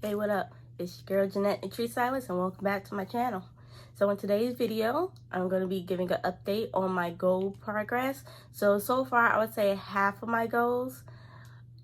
Hey, what up? It's your girl Jeanette the Tree Stylist, and welcome back to my channel. So in today's video, I'm going to be giving an update on my goal progress. So far, I would say half of my goals,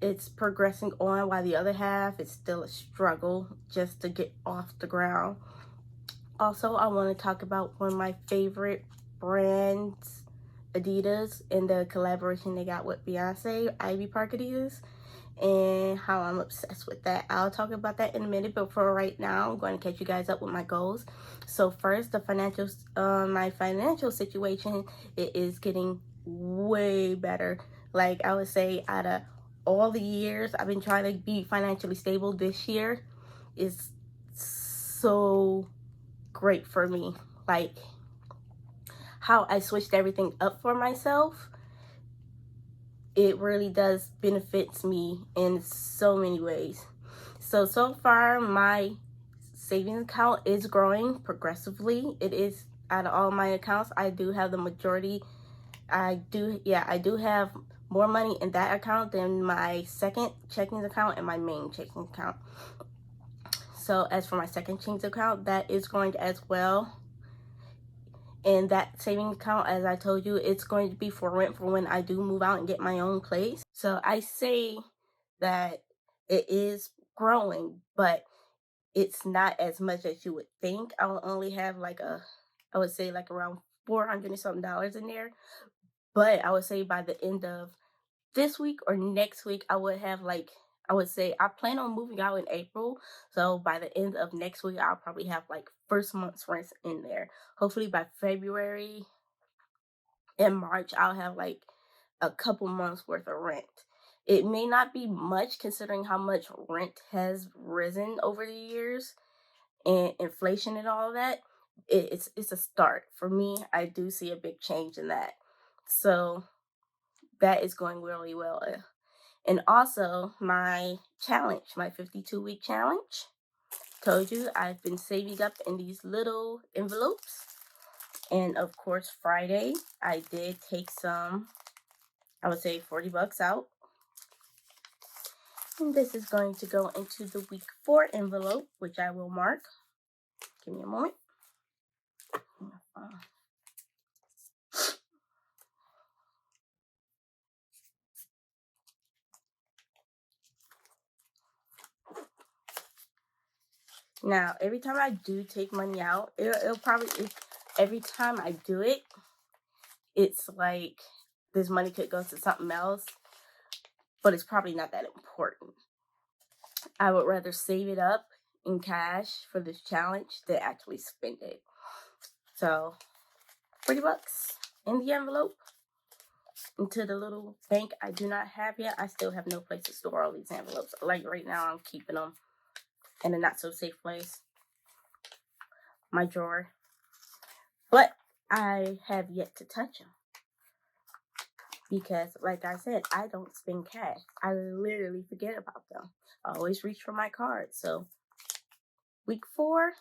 it's progressing on, while the other half is still a struggle just to get off the ground. Also, I want to talk about one of my favorite brands, Adidas, and the collaboration they got with Beyonce, Ivy Park Adidas, and how I'm obsessed with that. I'll talk about that in a minute, but for right now, I'm going to catch you guys up with my goals. So first, my financial situation, it is getting way better. Like I would say, out of all the years I've been trying to be financially stable, this year is so great for me. Like how I switched everything up for myself, it really does benefits me in so many ways. So far, my savings account is growing progressively. It is, out of all my accounts, I do have the majority. I do have more money in that account than my second checking account and my main checking account. So as for my second checking account, that is growing as well. And that saving account, as I told you, it's going to be for rent for when I do move out and get my own place. So I say that it is growing, but it's not as much as you would think. I will only have I would say like around $400 and something in there. But I would say by the end of this week or next week, I would have I would say I plan on moving out in April. So by the end of next week, I'll probably have like first month's rent in there. Hopefully by February and March, I'll have like a couple months worth of rent. It may not be much considering how much rent has risen over the years and inflation and all of that. It's a start. For me, I do see a big change in that. So that is going really well. And also my challenge, my 52-week challenge. Told you I've been saving up in these little envelopes. And of course, Friday, I did take some, I would say $40 out. And this is going to go into the week 4 envelope, which I will mark. Give me a moment. Now, every time I do take money out, every time I do it, it's like this money could go to something else, but it's probably not that important. I would rather save it up in cash for this challenge than actually spend it. So, $40 in the envelope into the little bank I do not have yet. I still have no place to store all these envelopes. Like right now, I'm keeping them in a not so safe place, my drawer. But I have yet to touch them because, like I said, I don't spend cash. I literally forget about them. I always reach for my card. So week 4,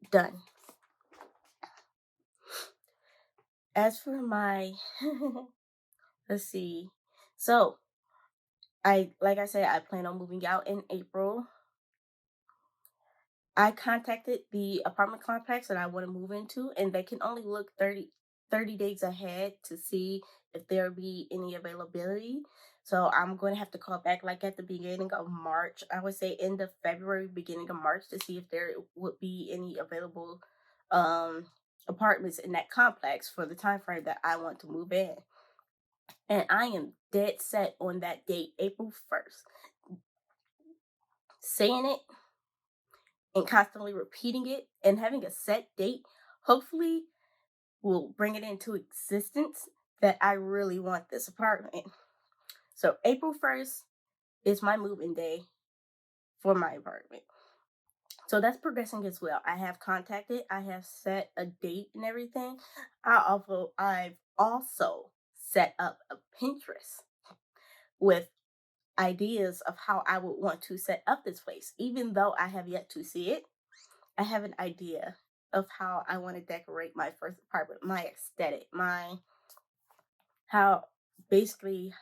done. As for my, let's see. So like I said, I plan on moving out in April. I contacted the apartment complex that I want to move into, and they can only look 30 days ahead to see if there be any availability. So I'm going to have to call back like at the beginning of March. I would say end of February, beginning of March, to see if there would be any available apartments in that complex for the time frame that I want to move in. And I am dead set on that date, April 1st. Saying it and constantly repeating it and having a set date hopefully will bring it into existence that I really want this apartment. So April 1st is my move-in day for my apartment. So that's progressing as well. I have set a date and everything. I've also set up a Pinterest with ideas of how I would want to set up this place. Even though I have yet to see it, I have an idea of how I want to decorate my first apartment, my aesthetic, basically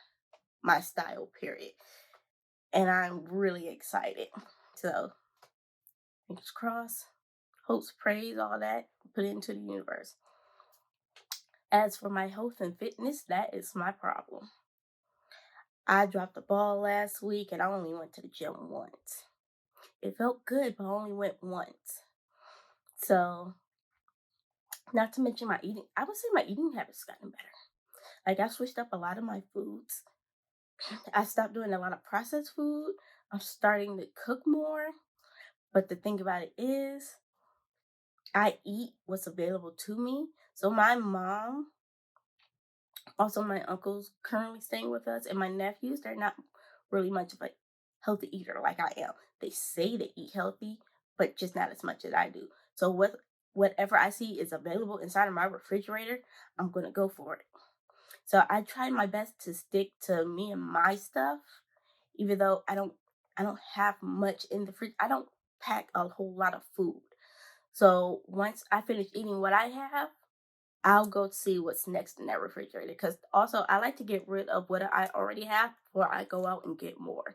my style, period. and I'm really excited. So, fingers crossed, hopes, praise, all that, put it into the universe. As for my health and fitness, that is my problem. I dropped the ball last week and I only went to the gym once. It felt good, but I only went once. So, not to mention my eating, I would say my eating habits gotten better. Like, I switched up a lot of my foods. I stopped doing a lot of processed food. I'm starting to cook more. But the thing about it is, I eat what's available to me. So my mom, also my uncles currently staying with us, and my nephews, they're not really much of a healthy eater like I am. They say they eat healthy, but just not as much as I do. So whatever I see is available inside of my refrigerator, I'm gonna go for it. So I try my best to stick to me and my stuff, even though I don't have much in the fridge. I don't pack a whole lot of food. So once I finish eating what I have, I'll go see what's next in that refrigerator. Because also, I like to get rid of what I already have before I go out and get more.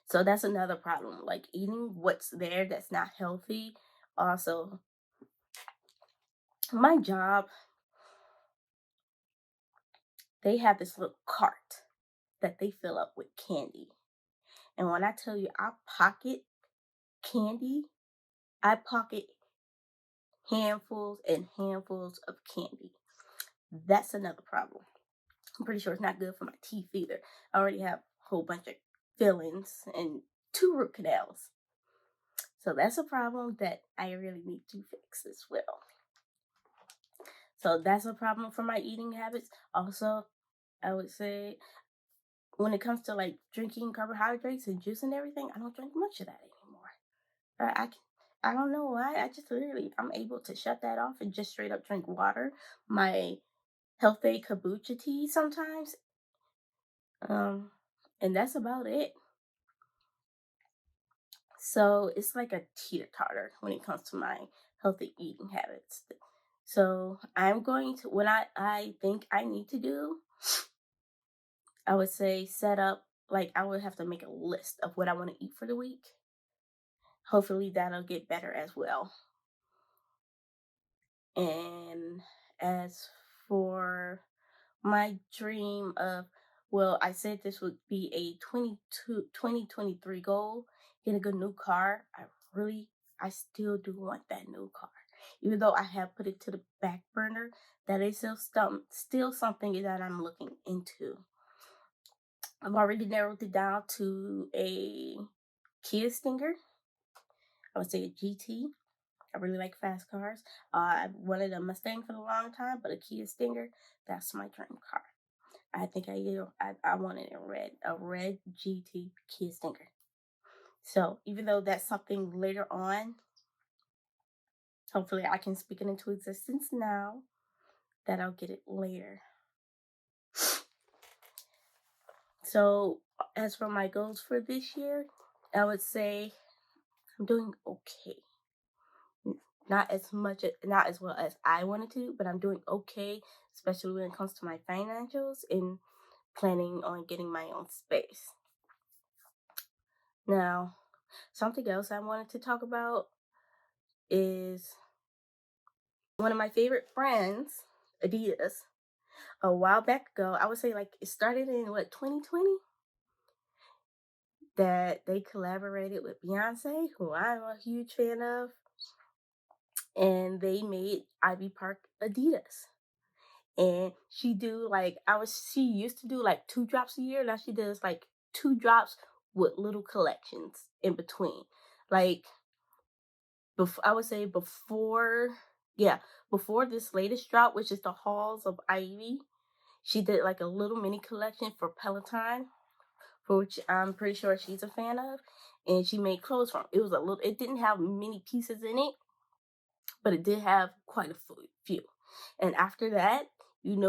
So that's another problem. Like eating what's there that's not healthy. Also, my job, they have this little cart that they fill up with candy. And when I tell you I pocket candy, I pocket handfuls and handfuls of candy. That's another problem. I'm pretty sure it's not good for my teeth either. I already have a whole bunch of fillings and 2 root canals. So that's a problem that I really need to fix as well. So that's a problem for my eating habits. Also, I would say when it comes to like drinking carbohydrates and juice and everything, I don't drink much of that anymore. I don't know why. I just literally, I'm able to shut that off and just straight up drink water. My 𝔾𝕠𝕒𝕝𝕜 tea sometimes. And that's about it. So it's like a teeter-totter when it comes to my healthy eating habits. So I'm going to, what I think I need to do, I would say set up, like I would have to make a list of what I want to eat for the week. Hopefully that'll get better as well. And as for my dream of, well, I said this would be a 2023 goal, get a good new car. I still do want that new car. Even though I have put it to the back burner, that is still something that I'm looking into. I've already narrowed it down to a Kia Stinger. I would say a GT. I really like fast cars. I wanted a Mustang for a long time, but a Kia Stinger, that's my dream car. I think I wanted a red GT Kia Stinger. So even though that's something later on, hopefully I can speak it into existence now, that I'll get it later. So as for my goals for this year, I would say I'm doing okay. Not as well as I wanted to, but I'm doing okay, especially when it comes to my financials and planning on getting my own space. Now, something else I wanted to talk about is one of my favorite brands, Adidas. A while back ago, I would say like it started in 2020, that they collaborated with Beyonce, who I'm a huge fan of, and they made Ivy Park Adidas. And she used to do like 2 drops a year. Now she does like 2 drops with little collections in between. Like I would say before this latest drop, which is the Halls of Ivy, she did like a little mini collection for Peloton, for which I'm pretty sure she's a fan of, and she made clothes from. It didn't have many pieces in it, but it did have quite a few. And after that,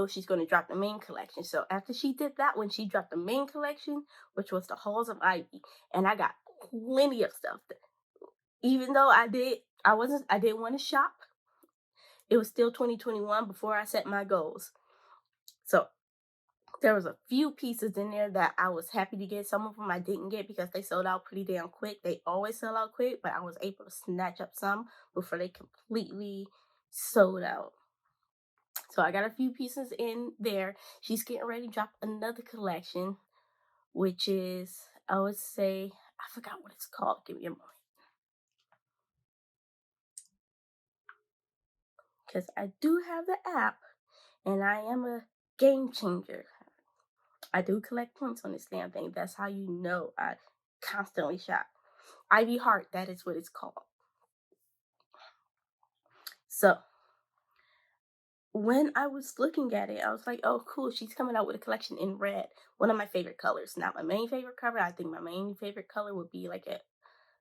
she's going to drop the main collection. So after she did that, when she dropped the main collection, which was the Halls of Ivy, and I got plenty of stuff. Even though I didn't want to shop, it was still 2021 before I set my goals. So There was a few pieces in there that I was happy to get. Some of them I didn't get because they sold out pretty damn quick. They always sell out quick, but I was able to snatch up some before they completely sold out. So I got a few pieces in there. She's getting ready to drop another collection, which is, I would say, I forgot what it's called. Give me a moment. Because I do have the app, and I am a game changer. I do collect points on this damn thing. That's how you know I constantly shop. Ivy Heart, that is what it's called. So when I was looking at it, I was like, oh, cool, she's coming out with a collection in red. One of my favorite colors. Not my main favorite color. I think my main favorite color would be like a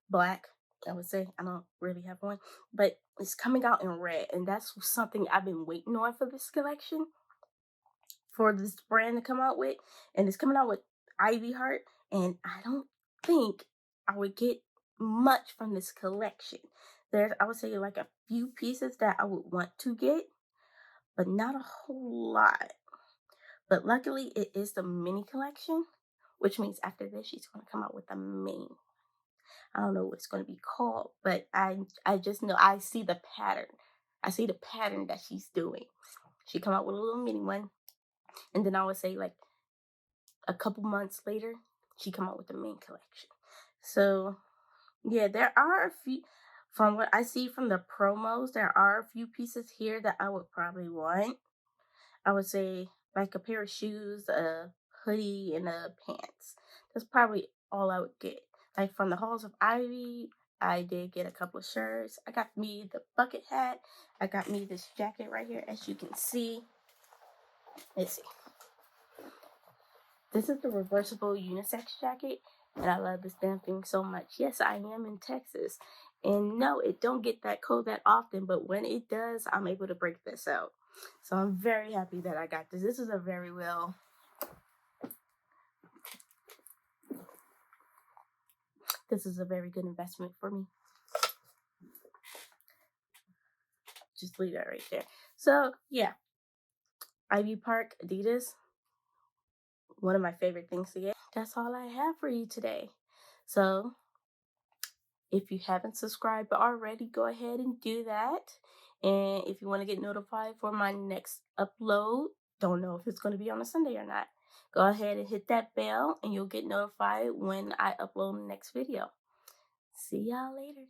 black, I would say. I don't really have one. But it's coming out in red. And that's something I've been waiting on for this collection, for this brand to come out with. And it's coming out with Ivy Heart. And I don't think I would get much from this collection. There's, I would say, like a few pieces that I would want to get, but not a whole lot. But luckily, it is the mini collection, which means after this, she's going to come out with the main. I don't know what it's going to be called, but I just know I see the pattern. I see the pattern that she's doing. She come out with a little mini one, and then I would say like a couple months later, she come out with the main collection. So yeah, there are a few. From what I see from the promos, there are a few pieces here that I would probably want. I would say like a pair of shoes, a hoodie, and a pants. That's probably all I would get. Like from the Halls of Ivy, I did get a couple of shirts. I got me the bucket hat. I got me this jacket right here, as you can see. Let's see. This is the reversible unisex jacket, and I love this damn thing so much. Yes, I am in Texas, and no, it don't get that cold that often, but when it does, I'm able to break this out. So I'm very happy that I got this. This is a very well... This is a very good investment for me. Just leave that right there. So yeah, Ivy Park Adidas, one of my favorite things to get. That's all I have for you today. So if you haven't subscribed already, go ahead and do that. And if you want to get notified for my next upload, don't know if it's going to be on a Sunday or not, go ahead and hit that bell and you'll get notified when I upload the next video. See y'all later.